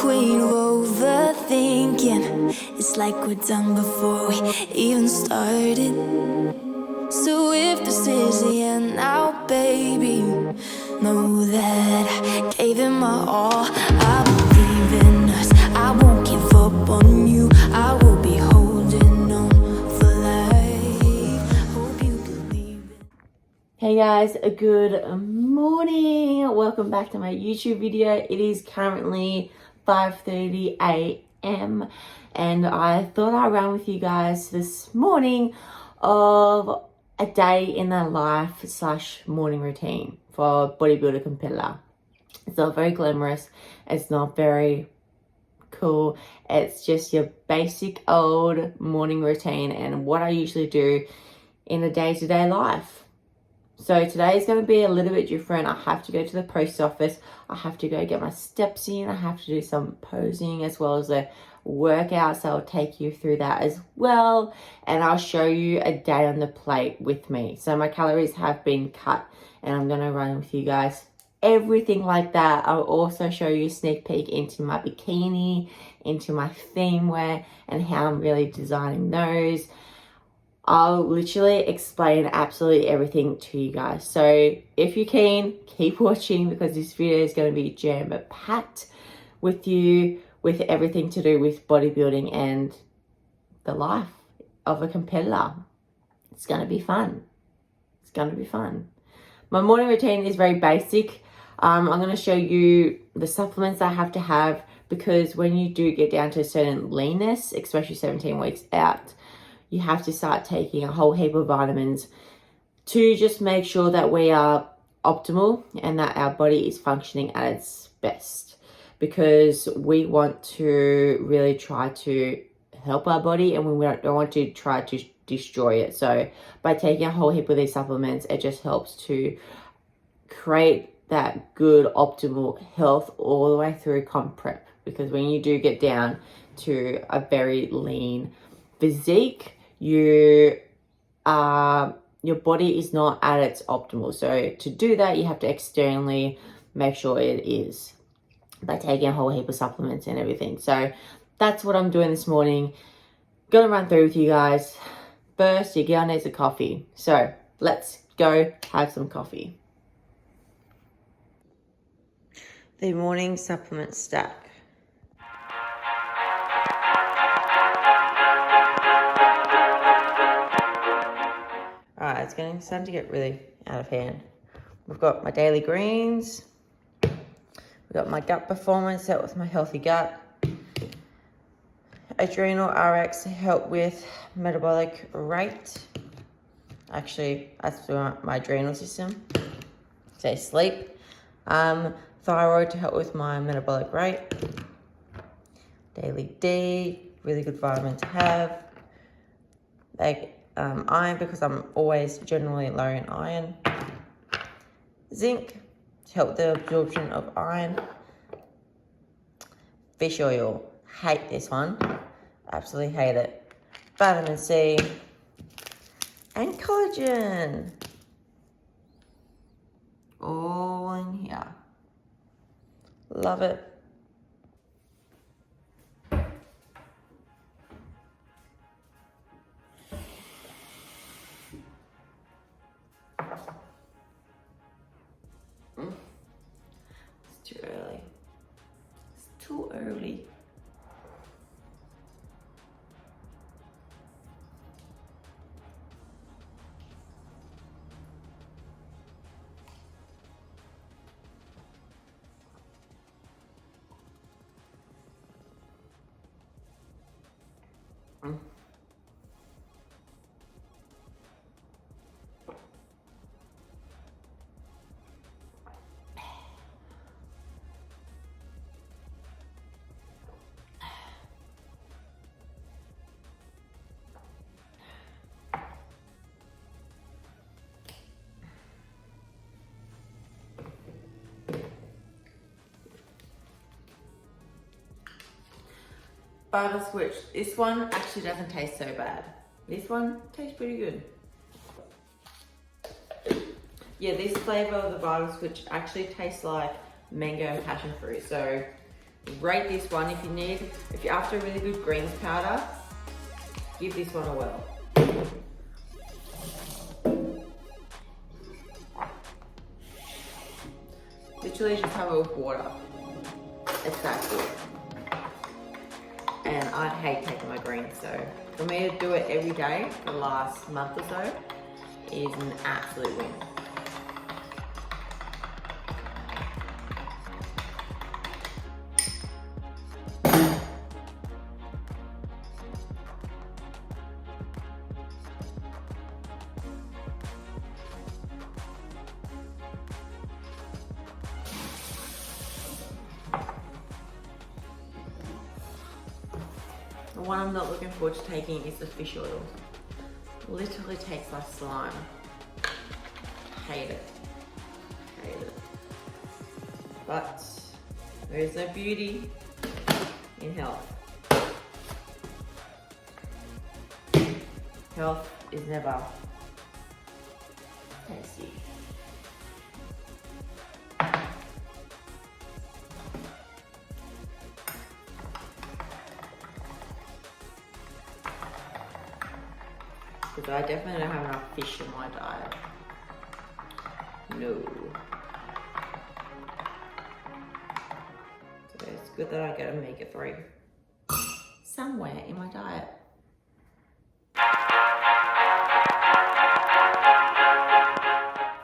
queen of overthinking. It's like we're done before we even started. So if this is the end now, baby, know that I gave it my all. I believe in us, I won't give up on you. I will be holding on for life. Hope you believe it. Hey guys, good morning. Welcome back to my YouTube video. It is currently 5:30 a.m. and I thought I'd run with you guys this morning of a day in the life / morning routine for bodybuilder competitor. It's not very glamorous. It's not very cool. It's just your basic old morning routine and what I usually do in a day-to-day life. So today is going to be a little bit different. I have to go to the post office. I have to go get my steps in. I have to do some posing as well as a workout. So I'll take you through that as well. And I'll show you a day on the plate with me. So my calories have been cut and I'm going to run with you guys. Everything like that. I'll also show you a sneak peek into my bikini, into my theme wear and how I'm really designing those. I'll literally explain absolutely everything to you guys. So if you're keen, keep watching because this video is going to be jam-packed with you, with everything to do with bodybuilding and the life of a competitor. It's going to be fun. It's going to be fun. My morning routine is very basic. I'm going to show you the supplements I have to have because when you do get down to a certain leanness, especially 17 weeks out, you have to start taking a whole heap of vitamins to just make sure that we are optimal and that our body is functioning at its best, because we want to really try to help our body and we don't want to try to destroy it. So by taking a whole heap of these supplements, it just helps to create that good optimal health all the way through comp prep, because when you do get down to a very lean physique, your body is not at its optimal. So to do that, you have to externally make sure it is by taking a whole heap of supplements and everything. So that's what I'm doing this morning. Gonna run through with you guys. First, your girl needs a coffee. So let's go have some coffee. The morning supplement stack. Alright, it's starting to get really out of hand. We've got my daily greens. We've got my gut performance set with my healthy gut. Adrenal RX to help with metabolic rate. Actually, that's my adrenal system. Say sleep. Thyroid to help with my metabolic rate. Daily D, really good vitamin to have. Iron, because I'm always generally low in iron. Zinc to help the absorption of iron. Fish oil, hate this one, absolutely hate it. Vitamin C and collagen, all in here. Love it. It's too early. It's too early. Butter switch. This one actually doesn't taste so bad. This one tastes pretty good. Yeah, this flavor of the butter switch actually tastes like mango and passion fruit. So Rate this one if you're after a really good greens powder, give this one a whirl. Literally just have it with water. It's that good. And I hate taking my greens, so for me to do it every day for the last month or so is an absolute win. The one I'm not looking forward to taking is the fish oil. Literally tastes like slime. Hate it. Hate it. But there is no beauty in health. Health is never tasty. Because I definitely don't have enough fish in my diet. No. So it's good that I get omega-3 somewhere in my diet.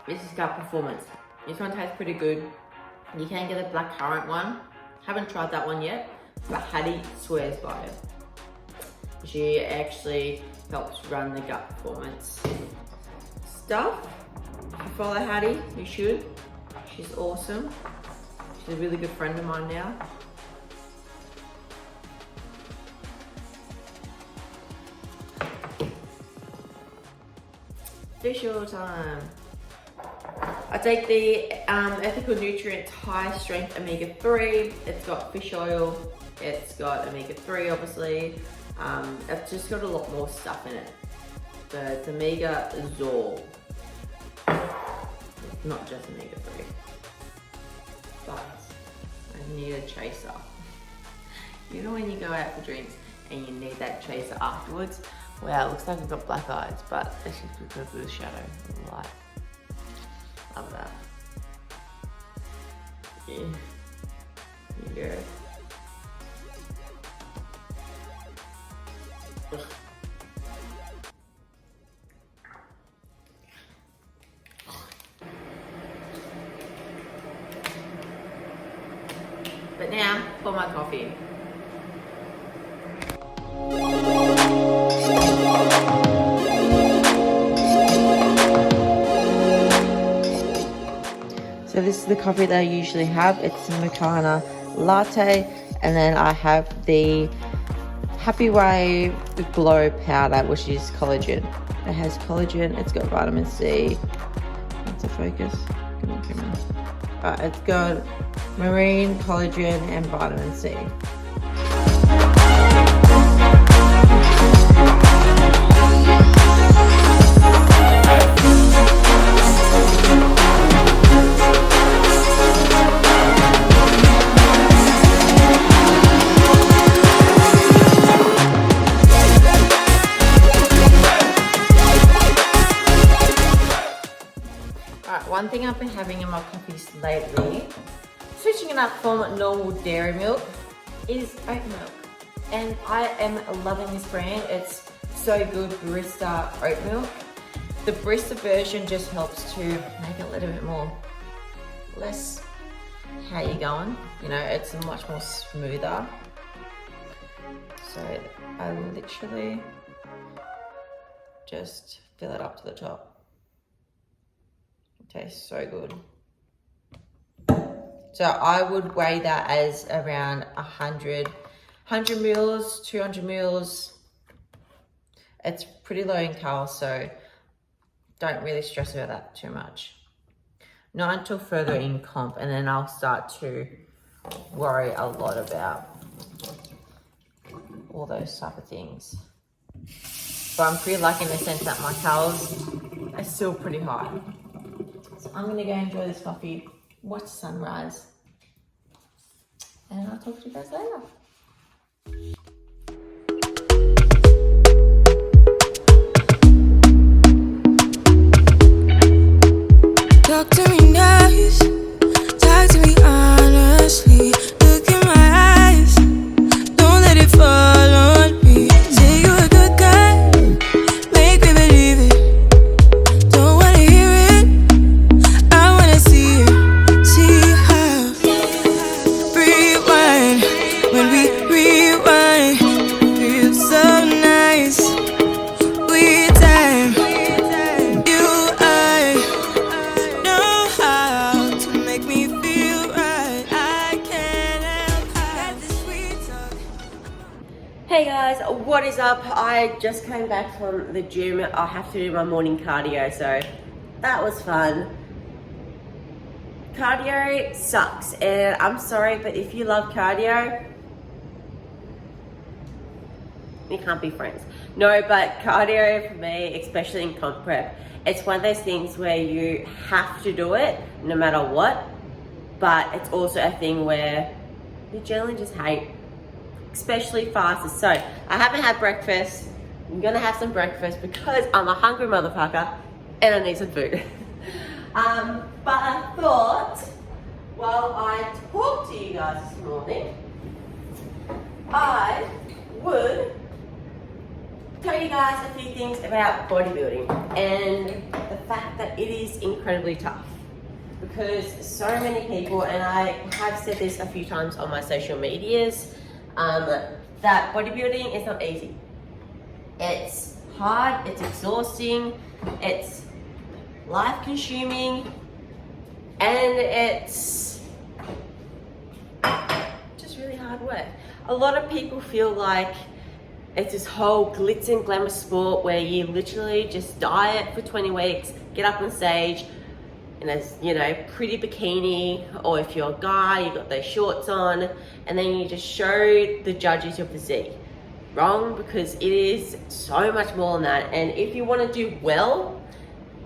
This is Gut Performance. This one tastes pretty good. You can get a blackcurrant one. Haven't tried that one yet, but Hattie swears by it. She actually helps run the Gut Performance stuff. If you follow Hattie, you should. She's awesome. She's a really good friend of mine now. Fish oil time. I take the Ethical Nutrients High Strength Omega-3. It's got fish oil. It's got omega-3, obviously. It's just got a lot more stuff in it. So it's omega-zol. It's not just omega-3. But I need a chaser. You know when you go out for drinks and you need that chaser afterwards? Wow, it looks like I've got black eyes, but it's just because of the shadow and the light. Love that. Yeah. Here you go. Ugh. But now for my coffee. So this is the coffee that I usually have. It's a Mochana latte, and then I have the Happy Wave Glow powder, which is collagen. It has collagen, it's got vitamin C. That's a focus. Come on, camera. It's got marine, collagen, and vitamin C. One thing I've been having in my coffees lately, switching it up from normal dairy milk, is oat milk. And I am loving this brand. It's so good, barista oat milk. The barista version just helps to make it a little bit more, less how you going. You know, it's much more smoother. So I literally just fill it up to the top. Tastes so good. So I would weigh that as around 100 mils, 200 mils. It's pretty low in calories, so don't really stress about that too much. Not until further in comp, and then I'll start to worry a lot about all those type of things. But I'm pretty lucky in the sense that my calories are still pretty high. So I'm gonna go enjoy this coffee, watch the sunrise. and I'll talk to you guys later. Talk to me nice, talk to me honestly. Look in my eyes, don't let it fall on me. Say you're a good guy, make me believe it. Don't wanna hear it, I wanna see it. See how rewind, when we rewind, feels so nice. We time, you I know how to make me feel right. I can't help have this sweet talk. Hey guys, what is up? I just came back from the gym. I have to do my morning cardio, so that was fun. Cardio sucks, and I'm sorry, but if you love cardio, we can't be friends. No, but cardio for me, especially in comp prep, it's one of those things where you have to do it no matter what, but it's also a thing where you generally just hate, especially fasted. So I haven't had breakfast. I'm gonna have some breakfast because I'm a hungry motherfucker and I need some food. But I thought, while I talk to you guys this morning, I would tell you guys a few things about bodybuilding and the fact that it is incredibly tough, because so many people, and I have said this a few times on my social medias, that bodybuilding is not easy. It's hard, it's exhausting, it's life consuming, and it's just really hard work. A lot of people feel like it's this whole glitz and glamour sport where you literally just diet for 20 weeks, get up on stage in a, you know, pretty bikini, or if you're a guy, you got those shorts on, and then you just show the judges your physique. Wrong, because it is so much more than that. And if you want to do well,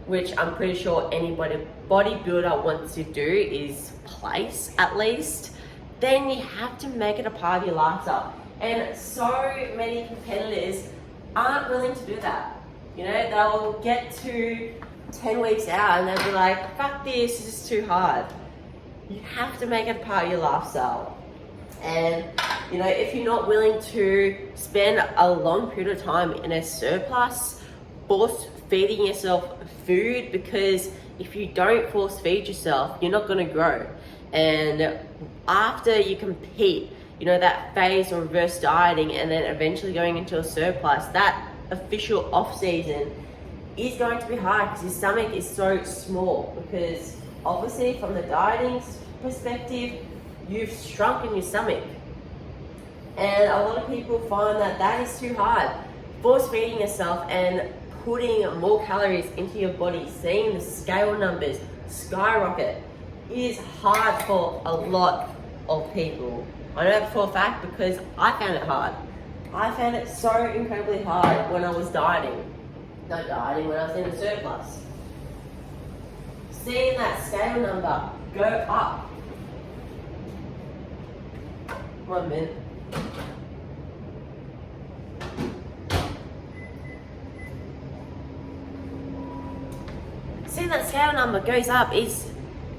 which I'm pretty sure any bodybuilder wants to do, is place at least, then you have to make it a part of your lifestyle. And so many competitors aren't willing to do that. You know, they'll get to 10 weeks out and they'll be like, fuck this is too hard. You have to make it a part of your lifestyle. And, you know, if you're not willing to spend a long period of time in a surplus, force feeding yourself food, because if you don't force feed yourself, you're not going to grow. And after you compete, you know, that phase of reverse dieting and then eventually going into a surplus, that official off season is going to be hard because your stomach is so small, because obviously from the dieting perspective, you've shrunken your stomach. And a lot of people find that that is too hard. Force feeding yourself and putting more calories into your body, seeing the scale numbers skyrocket, is hard for a lot of people. I know that for a fact because I found it hard. I found it so incredibly hard when I was dieting. Not dieting, when I was in a surplus. Seeing that scale number go up. 1 minute. Seeing that scale number goes up is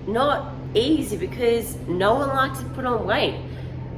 not easy, because no one likes to put on weight.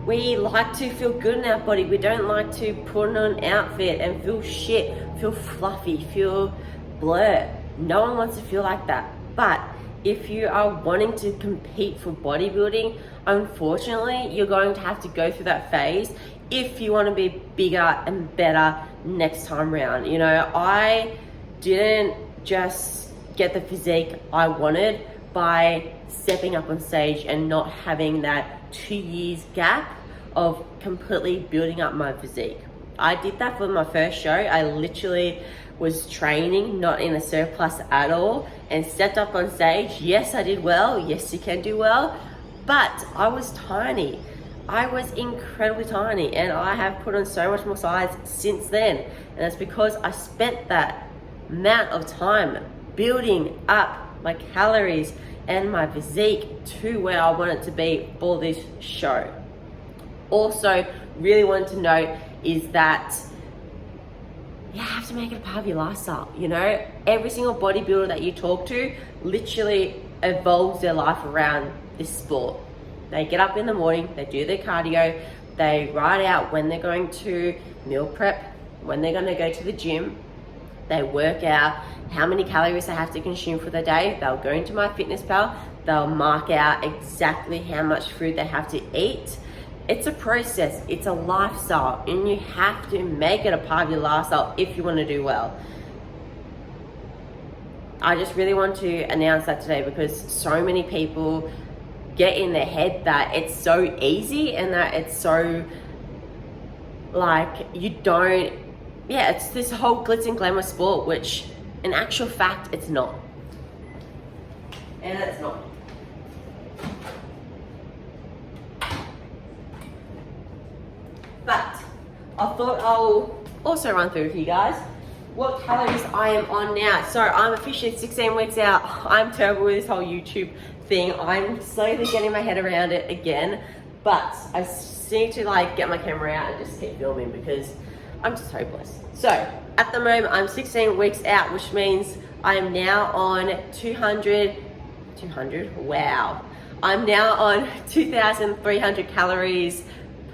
We like to feel good in our body. We don't like to put on an outfit and feel shit, feel fluffy, feel blurred. No one wants to feel like that. But if you are wanting to compete for bodybuilding, unfortunately, you're going to have to go through that phase if you want to be bigger and better next time round. You know, I didn't just get the physique I wanted by stepping up on stage and not having that 2 years gap of completely building up my physique. I did that for my first show. I literally was training, not in a surplus at all, and stepped up on stage. Yes, I did well. Yes, you can do well. But I was tiny. I was incredibly tiny, and I have put on so much more size since then. And that's because I spent that amount of time building up my calories and my physique to where I want it to be for this show. also really want to note is that you have to make it a part of your lifestyle. You know, every single bodybuilder that you talk to literally evolves their life around this sport. They get up in the morning, they do their cardio, they write out when they're going to meal prep, when they're going to go to the gym, they work out how many calories they have to consume for the day. They'll go into MyFitnessPal, they'll mark out exactly how much food they have to eat. It's a process, it's a lifestyle, and you have to make it a part of your lifestyle if you want to do well. I just really want to announce that today because so many people get in their head that it's so easy and that it's so like you don't, yeah, it's this whole glitz and glamour sport, which in actual fact it's not. And it's not. But I thought I'll also run through with you guys what calories I am on now. So I'm officially 16 weeks out. I'm terrible with this whole YouTube thing. I'm slowly getting my head around it again, but I need to like get my camera out and just keep filming because I'm just hopeless. So at the moment I'm 16 weeks out, which means I am now on 200, wow. I'm now on 2,300 calories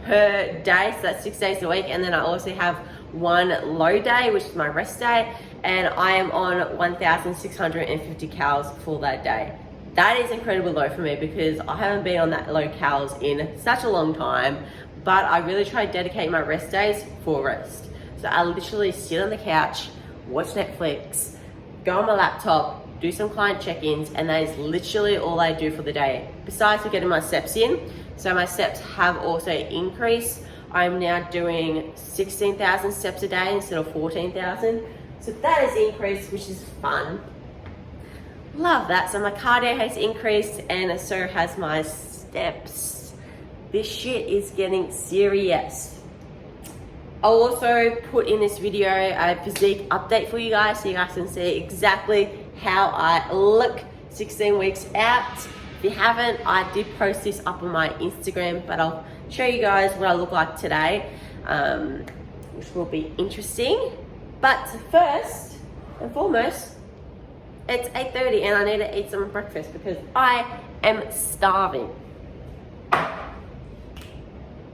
per day, so that's 6 days a week, and then I also have one low day, which is my rest day, and I am on 1,650 calories for that day. That is incredibly low for me because I haven't been on that low calories in such a long time, but I really try to dedicate my rest days for rest. So I literally sit on the couch, watch Netflix, go on my laptop, do some client check-ins, and that is literally all I do for the day, besides for getting my steps in. So my steps have also increased. I'm now doing 16,000 steps a day instead of 14,000. So that has increased, which is fun. Love that. So my cardio has increased and so has my steps. This shit is getting serious. I'll also put in this video a physique update for you guys so you guys can see exactly how I look 16 weeks out. If you haven't, I did post this up on my Instagram, but I'll show you guys what I look like today, which will be interesting. But first and foremost, it's 8:30 and I need to eat some breakfast because I am starving.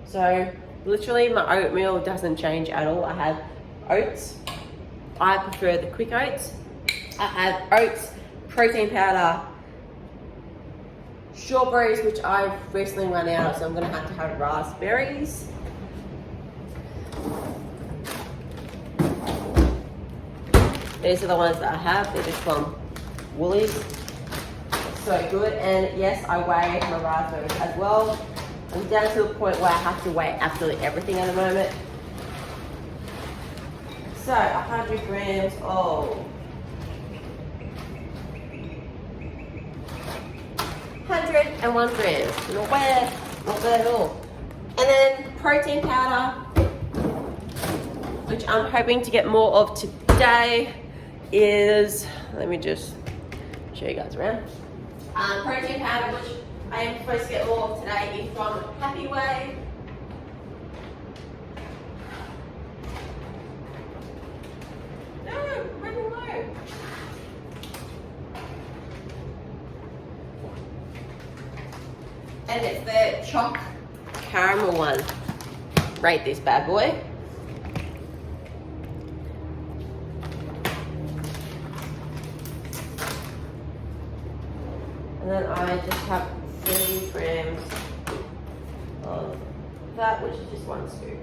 So literally my oatmeal doesn't change at all. I have oats. I prefer the quick oats. I have oats, protein powder, strawberries, which I've recently run out of, so I'm gonna have to have raspberries. These are the ones that I have. They're just from Woolies. So good. And yes, I weigh my raspberries as well. I'm down to the point where I have to weigh absolutely everything at the moment. So 100 grams of 101 grams. Not bad at all. And then protein powder, which I'm hoping to get more of today, is, let me just show you guys around. Protein powder, which I am supposed to get more of today, is from Happy Way. No, running low. And it's the choc caramel one. Rate this bad boy. And then I just have 30 grams of that, which is just 1 scoop.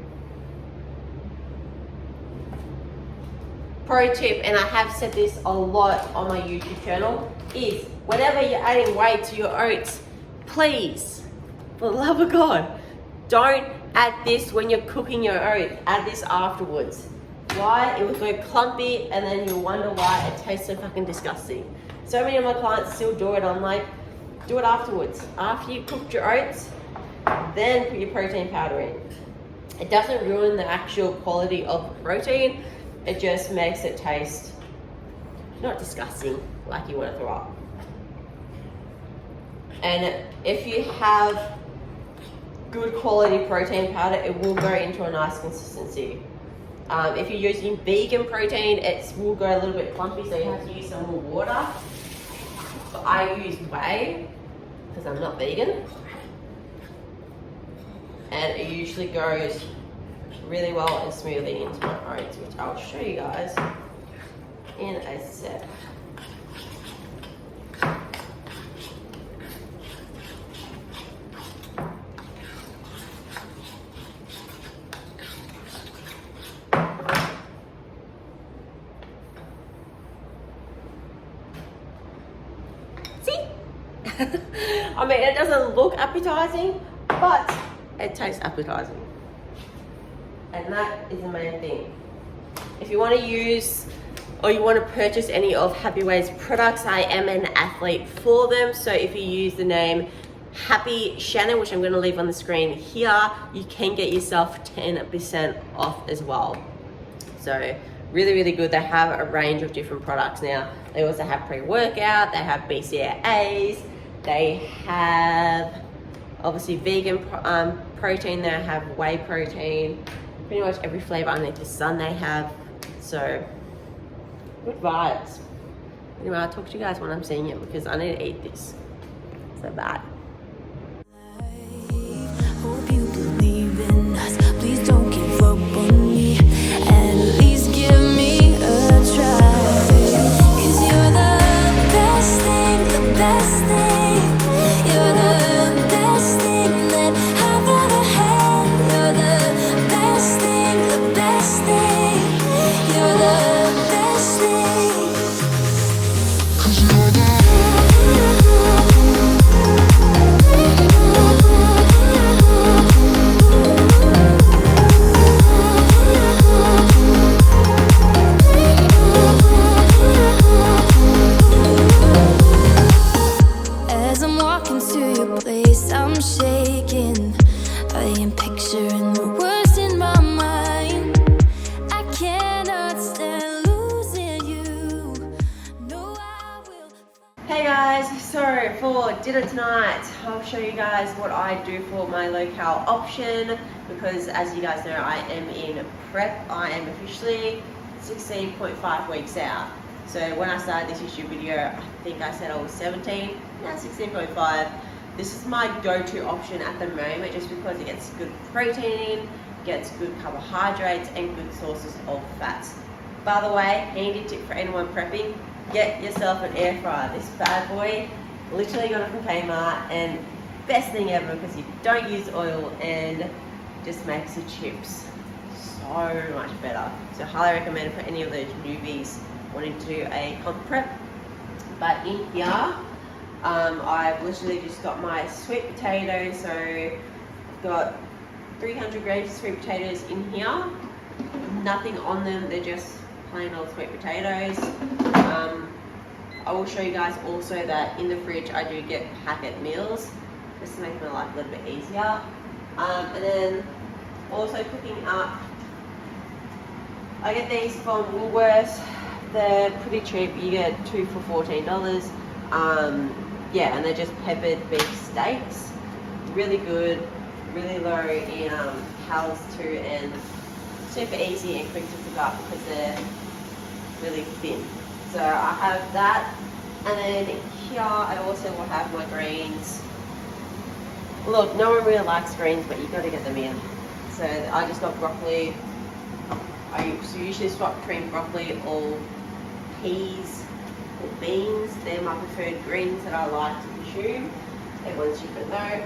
Pro tip, and I have said this a lot on my YouTube channel, is whenever you're adding weight to your oats, please, for the love of God, don't add this when you're cooking your oats. Add this afterwards. Why? It will go clumpy and then you'll wonder why it tastes so fucking disgusting. So many of my clients still do it. I'm like, do it afterwards. After you cooked your oats, then put your protein powder in. It doesn't ruin the actual quality of the protein. It just makes it taste not disgusting, like you want to throw up. And if you have good quality protein powder, it will go into a nice consistency. If you're using vegan protein, it will go a little bit clumpy, so you have to use some more water. But I use whey because I'm not vegan, and it usually goes really well and smoothly into my oats, which I'll show you guys in a sec. I mean, it doesn't look appetizing, but it tastes appetizing. And that is the main thing. If you want to use or you want to purchase any of Happy Way's products, I am an athlete for them. So if you use the name Happy Shannon, which I'm going to leave on the screen here, you can get yourself 10% off as well. So really, really good. They have a range of different products now. They also have pre-workout, they have BCAAs, they have obviously vegan protein, they have whey protein, pretty much every flavor underneath the sun they have. So good vibes. Anyway, I'll talk to you guys when I'm seeing it because I need to eat this. So bad. Hope you believe in us. Please don't give up on me. At least give me a try. 'Cause you're the best thing, the best thing. You're the best thing that I've ever had. You're the best thing, the best thing. You're the best thing. 'Cause you're the As I'm walking to your place, I'm shaking. I am picturing the words in my mind. I cannot stand losing you. No, I will. Hey guys, so for dinner tonight, I'll show you guys what I do for my low-cal option because as you guys know, I am in prep. I am officially 16.5 weeks out. So when I started this YouTube video, I think I said I was 17, now 16.5. This is my go-to option at the moment just because it gets good protein, gets good carbohydrates and good sources of fats. By the way, handy tip for anyone prepping, get yourself an air fryer. This bad boy, literally got it from Kmart, and best thing ever because you don't use oil and just makes the chips so much better. So highly recommend for any of those newbies wanting to do a comp prep. But in here, I've literally just got my sweet potatoes. So I've got 300 grams of sweet potatoes in here. Nothing on them, they're just plain old sweet potatoes. I will show you guys also that in the fridge I do get packet meals just to make my life a little bit easier. And then also cooking up, I get these from Woolworths. They're pretty cheap. You get 2 for $14. Yeah, and they're just peppered beef steaks. Really good, really low in calories too, and super easy and quick to cook up because they're really thin. So I have that, and then here I also will have my greens. Look, no one really likes greens, but you got to get them in. So I just got broccoli. I usually swap between broccoli or peas or beans. They're my preferred greens that I like to consume. Everyone should know.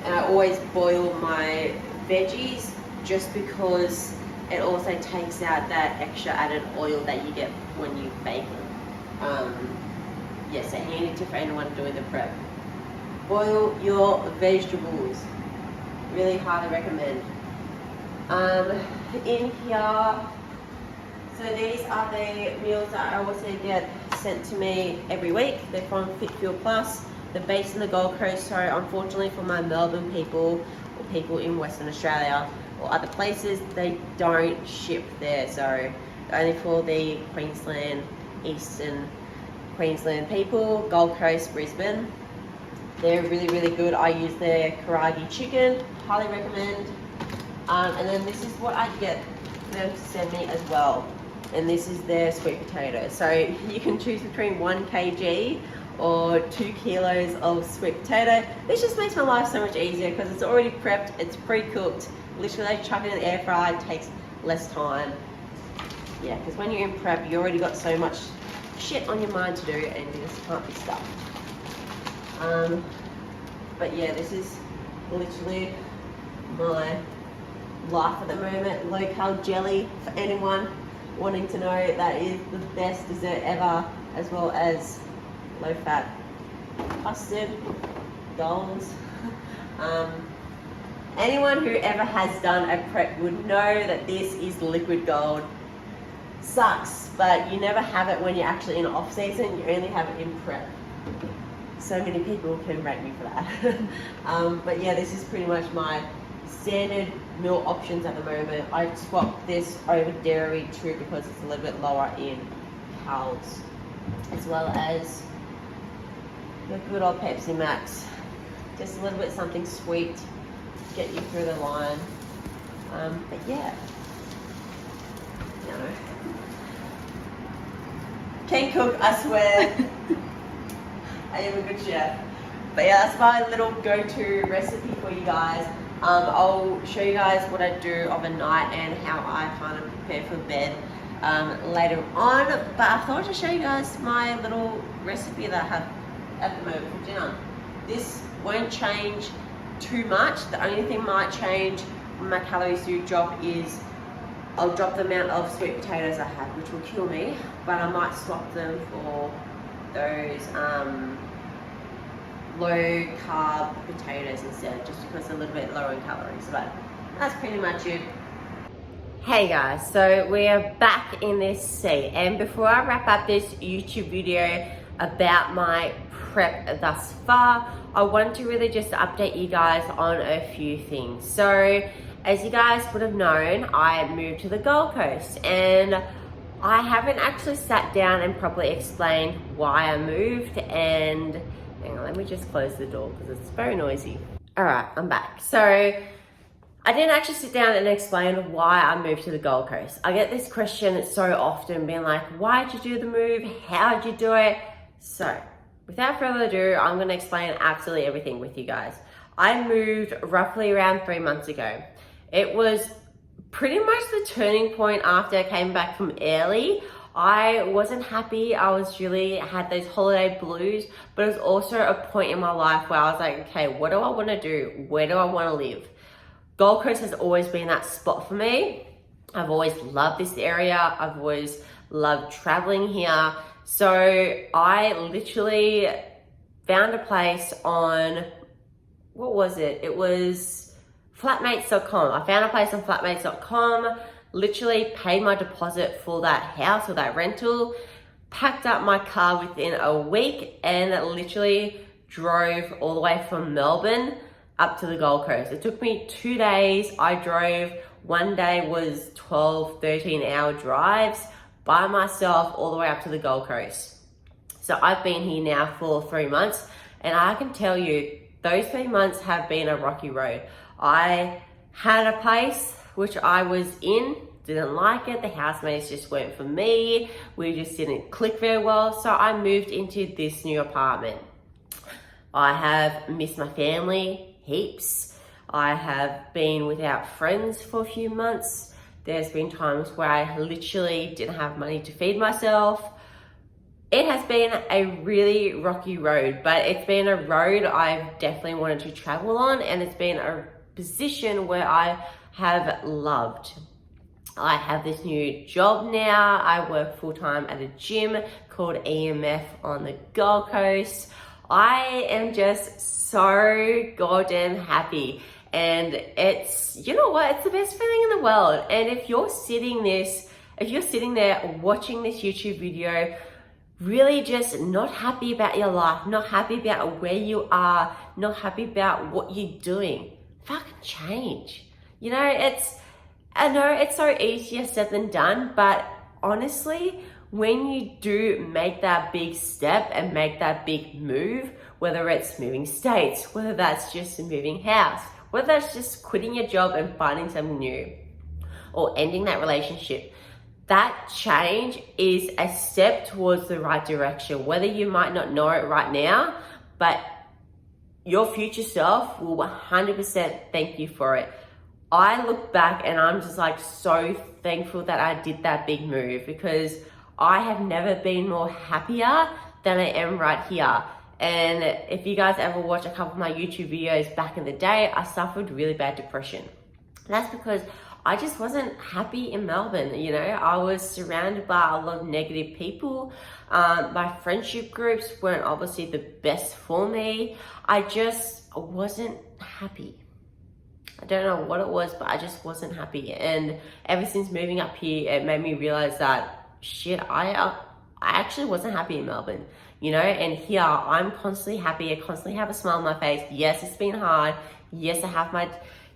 And I always boil my veggies just because it also takes out that extra added oil that you get when you bake them. Yes, a handy tip for anyone doing the prep. Boil your vegetables. Really highly recommend. In here, so these are the meals that I also get sent to me every week. They're from Fit Fuel Plus. They're based in the Gold Coast, so unfortunately for my Melbourne people or people in Western Australia or other places, they don't ship there. So only for the Queensland, Eastern Queensland people, Gold Coast, Brisbane. They're really, really good. I use their karaage chicken, highly recommend. And then this is what I get them to send me as well. And this is their sweet potato. So you can choose between 1 kg or 2 kilos of sweet potato. This just makes my life so much easier because it's already prepped, it's pre-cooked. Literally chuck it in the air fryer, it takes less time. Yeah, because when you're in prep, you already got so much shit on your mind to do and you just can't be stuck. But yeah, this is literally my life at the moment. Low-carb jelly for anyone wanting to know, that is the best dessert ever, as well as low-fat custard, goals. Anyone who ever has done a prep would know that this is liquid gold. Sucks, but you never have it when you're actually in off season, you only have it in prep. So many people can rate me for that. But yeah, this is pretty much my standard meal options at the moment. I swapped this over dairy too because it's a little bit lower in calories, as well as the good old Pepsi Max. Just a little bit something sweet to get you through the line. But yeah, no. Can cook, I swear. I am a good chef. But yeah, that's my little go-to recipe for you guys. I'll show you guys what I do overnight and how I kind of prepare for bed later on. But I thought I'd show you guys my little recipe that I have at the moment for dinner. This won't change too much. The only thing might change when my calories do drop is I'll drop the amount of sweet potatoes I have, which will kill me, but I might swap them for those low carb potatoes instead, just because they're a little bit lower in calories. But that's pretty much it. Hey guys, so we are back in this seat, and before I wrap up this YouTube video about my prep thus far, I wanted to really just update you guys on a few things. So as you guys would have known, I moved to the Gold Coast, and I haven't actually sat down and properly explained why I moved. And hang on, let me just close the door because it's very noisy. All right, I'm back. So I didn't actually sit down and explain why I moved to the Gold Coast. I get this question so often, being like, why'd you do the move? How'd you do it? So without further ado, I'm gonna explain absolutely everything with you guys. I moved roughly around 3 months ago. It was pretty much the turning point after I came back from Italy. I wasn't happy. I had those holiday blues, but it was also a point in my life where I was like, okay, what do I want to do? Where do I want to live? Gold Coast has always been that spot for me. I've always loved this area. I've always loved traveling here. So I literally found a place on, what was it? It was flatmates.com. I found a place on flatmates.com, literally paid my deposit for that house or that rental, packed up my car within a week, and literally drove all the way from Melbourne up to the Gold Coast. It took me 2 days. I drove, one day was 12, 13-hour drives by myself all the way up to the Gold Coast. So I've been here now for 3 months, and I can tell you, those 3 months have been a rocky road. I had a place which I was in, didn't like it. The housemates just weren't for me. We just didn't click very well. So I moved into this new apartment. I have missed my family heaps. I have been without friends for a few months. There's been times where I literally didn't have money to feed myself. It has been a really rocky road, but it's been a road I've definitely wanted to travel on, and it's been a position where I have loved. I have this new job now. I work full-time at a gym called EMF on the Gold Coast. I am just so goddamn happy, and it's, you know what, it's the best feeling in the world. And if you're sitting there watching this YouTube video, really just not happy about your life, not happy about where you are, not happy about what you're doing, fucking change. You know, I know it's so easier said than done, but honestly, when you do make that big step and make that big move, whether it's moving states, whether that's just moving house, whether that's just quitting your job and finding something new, or ending that relationship. That change is a step towards the right direction. Whether you might not know it right now, but your future self will 100% thank you for it. I look back and I'm just like so thankful that I did that big move, because I have never been more happier than I am right here. And if you guys ever watch a couple of my YouTube videos back in the day, I suffered really bad depression. And that's because I just wasn't happy in Melbourne. You know, I was surrounded by a lot of negative people. My friendship groups weren't obviously the best for me. I just wasn't happy. I don't know what it was, but I just wasn't happy. And ever since moving up here, it made me realize that shit, I actually wasn't happy in Melbourne, you know, and here I'm constantly happy. I constantly have a smile on my face. Yes, it's been hard. Yes, I have my,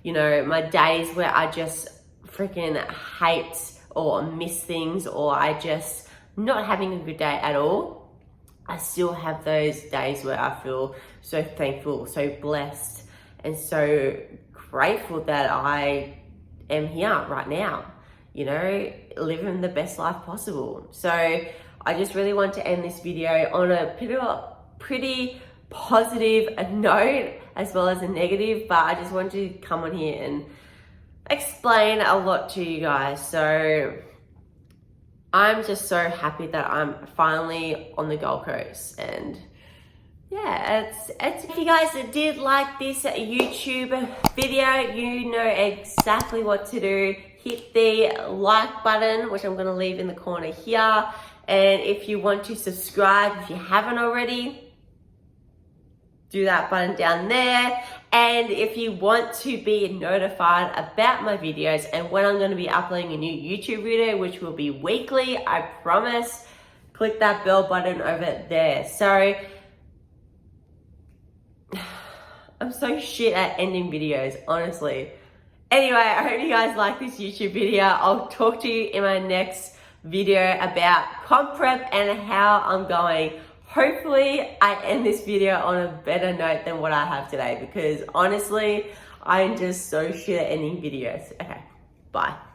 you know, my days where I just freaking hate or miss things, or I just not having a good day at all. I still have those days where I feel so thankful, so blessed, and so grateful that I am here right now, you know, living the best life possible. So I just really want to end this video on a pretty positive note as well as a negative, but I just want to come on here and explain a lot to you guys. So I'm just so happy that I'm finally on the Gold Coast, and yeah, it's if you guys did like this YouTube video, you know exactly what to do. Hit the like button, which I'm going to leave in the corner here, and if you want to subscribe, if you haven't already, do that button down there. And if you want to be notified about my videos and when I'm going to be uploading a new YouTube video, which will be weekly, I promise, click that bell button over there. So I'm so shit at ending videos, honestly. Anyway, I hope you guys like this YouTube video. I'll talk to you in my next video about comp prep and how I'm going. Hopefully I end this video on a better note than what I have today, because honestly, I'm just so shit at ending videos. Okay, bye.